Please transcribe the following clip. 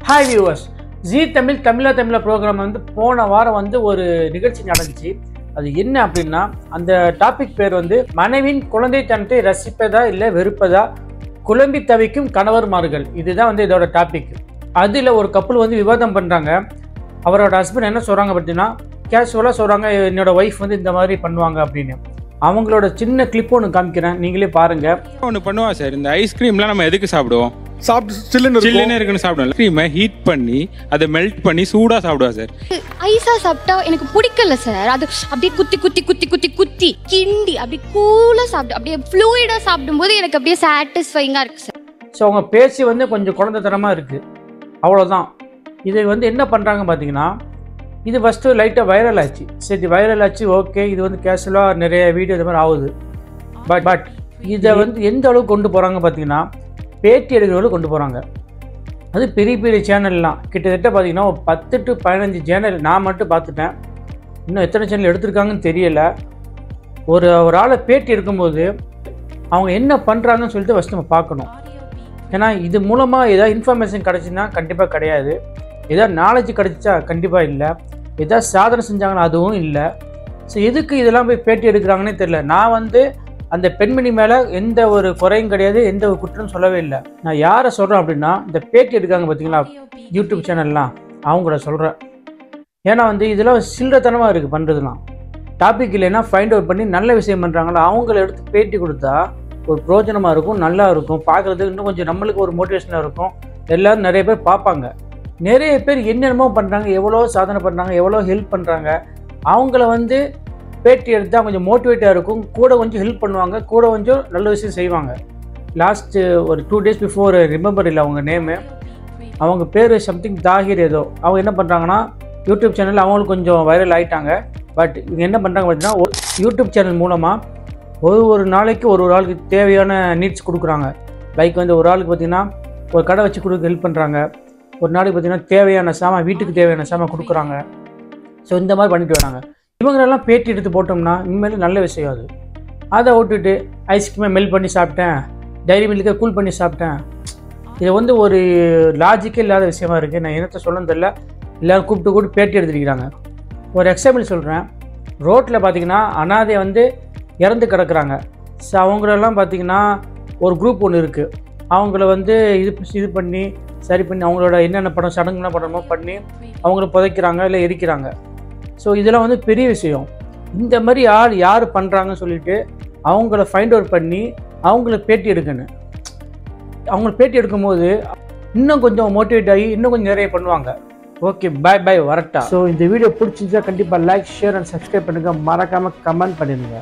Hi viewers, ஜீ தமிழ் தமிழா program வந்து போன வாரம் வந்து ஒரு நிகழ்ச்சி நடந்துச்சு. அது என்ன அப்படின்னா, அந்த டாபிக் பேர் வந்து மனைவின் குழந்தைத்தனத்தை ரசிப்பதா இல்லை வெறுப்பதா, குழம்பி தவிக்கும் கணவர்மார்கள். இதுதான் வந்து இதோட டாபிக். அதில் ஒரு கப்பல் வந்து விவாதம் பண்ணுறாங்க. அவரோட ஹஸ்பண்ட் என்ன சொல்கிறாங்க பார்த்தீங்கன்னா, கேஷுவலாக சொல்கிறாங்க, என்னோட ஒய்ஃப் வந்து இந்த மாதிரி பண்ணுவாங்க அப்படின்னு. அவங்களோட சின்ன கிளிப் ஒன்று காமிக்கிறேன், நீங்களே பாருங்க. ஒன்று பண்ணுவா சார், இந்த ஐஸ்கிரீம்லாம் நம்ம எதுக்கு சாப்பிடுவோம்? சில்லுன்னு இருக்குன்னு சாப்பிடுவோம். ஐஸ்கிரீமை ஹீட் பண்ணி அதை மெல்ட் பண்ணி சூடாக சாப்பிடுவா சார். ஐஸா சாப்பிட்டா எனக்கு பிடிக்கல சார். அது அப்படியே குத்தி குத்தி குத்தி குத்தி குத்தி கிண்டி அப்படியே கூலாக சாப்பிட்டு அப்படியே ஃப்ளூயிடாக சாப்பிடும்போது எனக்கு அப்படியே சாட்டிஸ்ஃபைங்காக இருக்குது சார். ஸோ அவங்க பேசி வந்து கொஞ்சம் குழந்தைத்தனமாக இருக்குது, அவ்வளோதான். இதை வந்து என்ன பண்ணுறாங்க பார்த்தீங்கன்னா, இது ஃபஸ்ட்டு லைட்டாக வைரல் ஆச்சு. சரி, வைரல் ஆச்சு, ஓகே. இது வந்து கேஷுவலாக நிறைய வீடியோ இது மாதிரி ஆகுது. பட் இதை வந்து எந்த அளவுக்கு கொண்டு போகிறாங்க பார்த்தீங்கன்னா, பேட்டி எடுக்கிறவங்களும் கொண்டு போகிறாங்க. அது பெரிய பெரிய சேனல்லாம் கிட்டத்தட்ட பார்த்தீங்கன்னா ஒரு 10 to 15 சேனல் நான் மட்டும் பார்த்துட்டேன். இன்னும் எத்தனை சேனல் எடுத்திருக்காங்கன்னு தெரியலை. ஒரு ஆளை பேட்டி எடுக்கும்போது அவங்க என்ன பண்ணுறாங்கன்னு சொல்லிட்டு ஃபஸ்ட்டு நம்ம பார்க்கணும். ஏன்னா இது மூலமாக ஏதாவது இன்ஃபர்மேஷன் கிடச்சின்னா கண்டிப்பாக கிடையாது, ஏதாவது நாலேஜ் கிடச்சிச்சா கண்டிப்பாக இல்லை, ஏதாவது சாதனை செஞ்சாங்கன்னா அதுவும் இல்லை. ஸோ எதுக்கு இதெல்லாம் போய் பேட்டி எடுக்கிறாங்கன்னே தெரியல. நான் வந்து அந்த பெண்மணி மேலே எந்த ஒரு குறையும் கிடையாது, எந்த ஒரு குற்றம் சொல்லவே இல்லை. நான் யாரை சொல்கிறேன் அப்படின்னா, இந்த பேட்டி எடுக்காங்க பார்த்தீங்களா யூடியூப் சேனல்லாம், அவங்கள சொல்கிறேன். ஏன்னா வந்து இதெல்லாம் சில்லறத்தனமாக இருக்குது பண்ணுறதுலாம். டாபிக் இல்லைன்னா ஃபைண்ட் அவுட் பண்ணி நல்ல விஷயம் பண்ணுறாங்களா, அவங்கள எடுத்து பேட்டி கொடுத்தா ஒரு பிரோஜனமாக இருக்கும், நல்லா இருக்கும், பார்க்குறதுக்கு இன்னும் கொஞ்சம் நம்மளுக்கு ஒரு மோட்டிவேஷனாக இருக்கும். எல்லோரும் நிறைய பேர் பார்ப்பாங்க. நிறைய பேர் என்னென்னமோ பண்ணுறாங்க, எவ்வளோ சாதனை பண்ணுறாங்க, எவ்வளோ ஹெல்ப் பண்ணுறாங்க. அவங்கள வந்து பேட்டி எடுத்தால் கொஞ்சம் மோட்டிவேட்டாக இருக்கும், கூட கொஞ்சம் ஹெல்ப் பண்ணுவாங்க, கூட கொஞ்சம் நல்ல விஷயம் செய்வாங்க. லாஸ்ட்டு ஒரு 2 days பிஃபோர், ரிமெம்பர் இல்லை அவங்க நேமு, அவங்க பேர் சம்திங் தாகிர் ஏதோ. அவங்க என்ன பண்ணுறாங்கன்னா, யூடியூப் சேனல் அவங்களுக்கு கொஞ்சம் வைரல் ஆகிட்டாங்க. பட் இவங்க என்ன பண்ணுறாங்க பார்த்தீங்கன்னா, யூடியூப் சேனல் மூலமாக ஒரு நாளைக்கு ஒரு ஆளுக்கு தேவையான நீட்ஸ் கொடுக்குறாங்க. லைக் வந்து ஒரு ஆளுக்கு பார்த்திங்கன்னா ஒரு கடை வச்சு கொடுக்க ஹெல்ப் பண்ணுறாங்க. ஒரு நாளைக்கு பார்த்திங்கன்னா தேவையான சாமான், வீட்டுக்கு தேவையான சாமான் கொடுக்குறாங்க. ஸோ இந்த மாதிரி பண்ணிட்டு வராங்க. இவங்களெல்லாம் பேட்டி எடுத்து போட்டோம்னா இனிமேல் நல்ல விஷயம் அது. அதை விட்டுட்டு ஐஸ்கிரீமை மெல்ட் பண்ணி சாப்பிட்டேன், டைரி மில்கை கூல் பண்ணி சாப்பிட்டேன், இது வந்து ஒரு லாஜிக்கே இல்லாத விஷயமா இருக்குது. நான் என்னத்தை சொல்லணும்னு தெரியல. எல்லோரும் கூப்பிட்டு பேட்டி எடுத்துருக்கிறாங்க. ஒரு எக்ஸாம்பிள் சொல்கிறேன். ரோட்டில் பார்த்திங்கன்னா அனாதை வந்து இறந்து கிடக்குறாங்க. ஸோ அவங்களெல்லாம் பார்த்திங்கன்னா ஒரு குரூப் ஒன்று இருக்குது. அவங்கள வந்து இது பண்ணி சரி பண்ணி அவங்களோட என்னென்ன படம் சடங்குலாம் படமோ பண்ணி அவங்கள புதைக்கிறாங்க, இல்லை எரிக்கிறாங்க. ஸோ இதெல்லாம் வந்து பெரிய விஷயம். இந்த மாதிரி யார் பண்ணுறாங்கன்னு சொல்லிட்டு அவங்கள ஃபைண்ட் அவுட் பண்ணி அவங்கள பேட்டி எடுக்கணும். அவங்கள பேட்டி எடுக்கும்போது இன்னும் கொஞ்சம் மோட்டிவேட் ஆகி இன்னும் கொஞ்சம் நிறைய பண்ணுவாங்க. ஓகே, பை வரட்டா. ஸோ இந்த வீடியோ பிடிச்சிருந்தா கண்டிப்பாக லைக், ஷேர் அண்ட் சப்ஸ்கிரைப் பண்ணுங்கள். மறக்காமல் கமெண்ட் பண்ணிடுங்க.